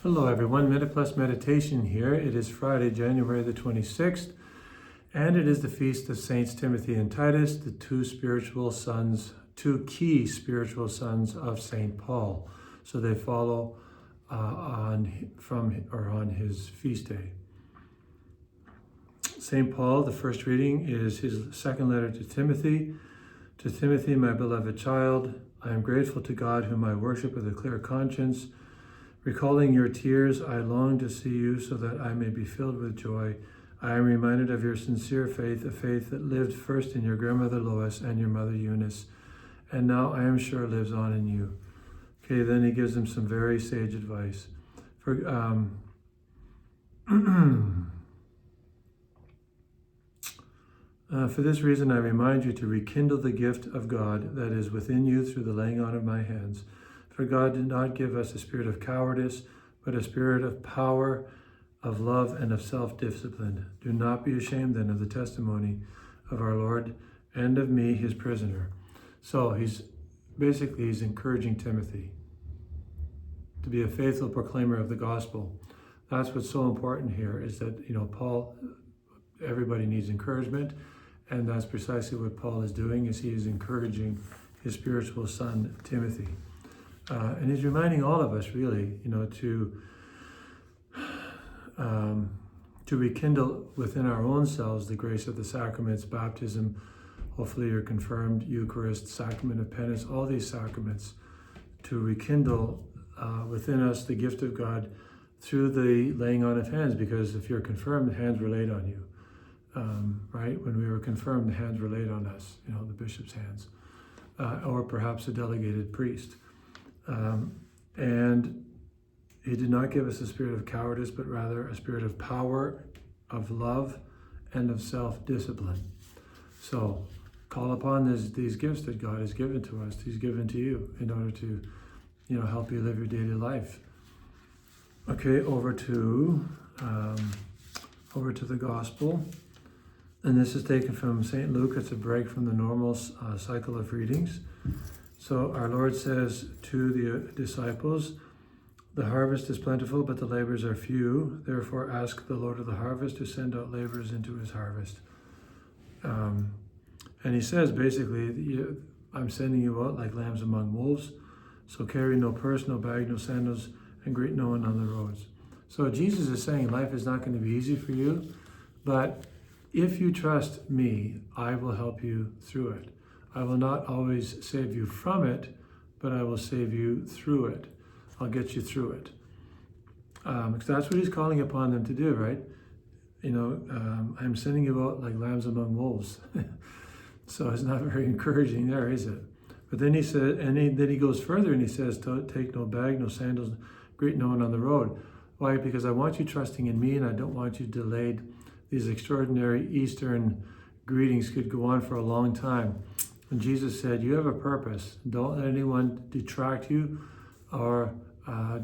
Hello everyone, Minute Plus Meditation here. It is Friday, January the 26th, and it is the feast of Saints Timothy and Titus, the two key spiritual sons of Saint Paul. So they follow on his feast day. Saint Paul, the first reading is his second letter to Timothy. To Timothy, my beloved child, I am grateful to God whom I worship with a clear conscience. Recalling your tears, I long to see you so that I may be filled with joy. I am reminded of your sincere faith, a faith that lived first in your grandmother Lois and your mother Eunice, and now I am sure lives on in you. Okay, then he gives them some very sage advice. For this reason, I remind you to rekindle the gift of God that is within you through the laying on of my hands. For God did not give us a spirit of cowardice, but a spirit of power, of love, and of self-discipline. Do not be ashamed then of the testimony of our Lord and of me, his prisoner. So he's encouraging Timothy to be a faithful proclaimer of the gospel. That's what's so important here, is that, Paul, everybody needs encouragement, and that's precisely what Paul is doing, is he is encouraging his spiritual son, Timothy. And he's reminding all of us, really, to rekindle within our own selves the grace of the sacraments, baptism, hopefully you're confirmed, Eucharist, sacrament of penance, all these sacraments, to rekindle within us the gift of God through the laying on of hands, because if you're confirmed, the hands were laid on you, right? When we were confirmed, the hands were laid on us, the bishop's hands, or perhaps a delegated priest. And he did not give us a spirit of cowardice, but rather a spirit of power, of love, and of self-discipline. So call upon these gifts that God has given to us, he's given to you, in order to, help you live your daily life. Okay, over to the gospel. And this is taken from St. Luke. It's a break from the normal cycle of readings. So our Lord says to the disciples, the harvest is plentiful, but the laborers are few. Therefore ask the Lord of the harvest to send out laborers into his harvest. And he says, basically, I'm sending you out like lambs among wolves. So carry no purse, no bag, no sandals, and greet no one on the roads. So Jesus is saying life is not going to be easy for you, but if you trust me, I will help you through it. I will not always save you from it, but I will save you through it. I'll get you through it. Because that's what he's calling upon them to do, right? I'm sending you out like lambs among wolves. So it's not very encouraging there, is it? But then he said, then he goes further and he says, take no bag, no sandals, greet no one on the road. Why? Because I want you trusting in me, and I don't want you delayed. These extraordinary Eastern greetings could go on for a long time. And Jesus said, you have a purpose. Don't let anyone detract you or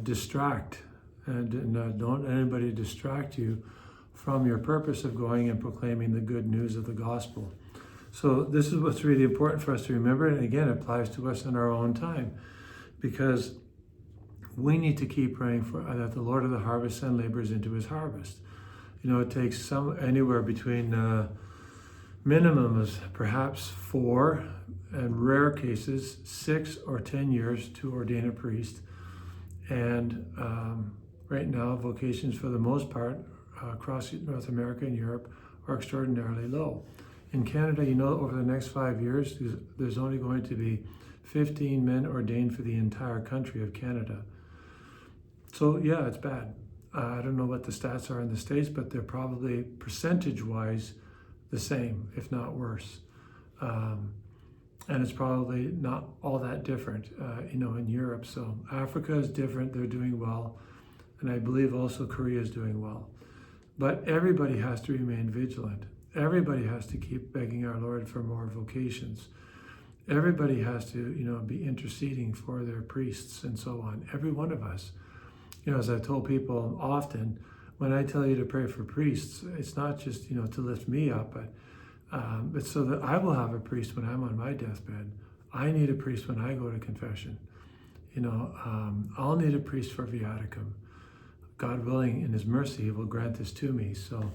distract. And don't let anybody distract you from your purpose of going and proclaiming the good news of the gospel. So this is what's really important for us to remember. And again, it applies to us in our own time, because we need to keep praying for that the Lord of the harvest send laborers into his harvest. It takes anywhere between minimum is perhaps 4, and rare cases 6 or 10 years to ordain a priest. And right now, vocations for the most part across North America and Europe are extraordinarily low. In Canada, over the next 5 years, there's only going to be 15 men ordained for the entire country of Canada. So yeah, it's bad. I don't know what the stats are in the States, but they're probably percentage-wise the same, if not worse. And it's probably not all that different, in Europe. So Africa is different, they're doing well. And I believe also Korea is doing well. But everybody has to remain vigilant. Everybody has to keep begging our Lord for more vocations. Everybody has to, be interceding for their priests and so on. Every one of us. As I've told people often, when I tell you to pray for priests, it's not just, to lift me up, but it's so that I will have a priest when I'm on my deathbed. I need a priest when I go to confession. I'll need a priest for viaticum. God willing, in His mercy, He will grant this to me. So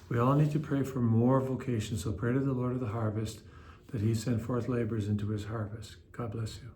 we all need to pray for more vocations. So pray to the Lord of the harvest that He send forth laborers into His harvest. God bless you.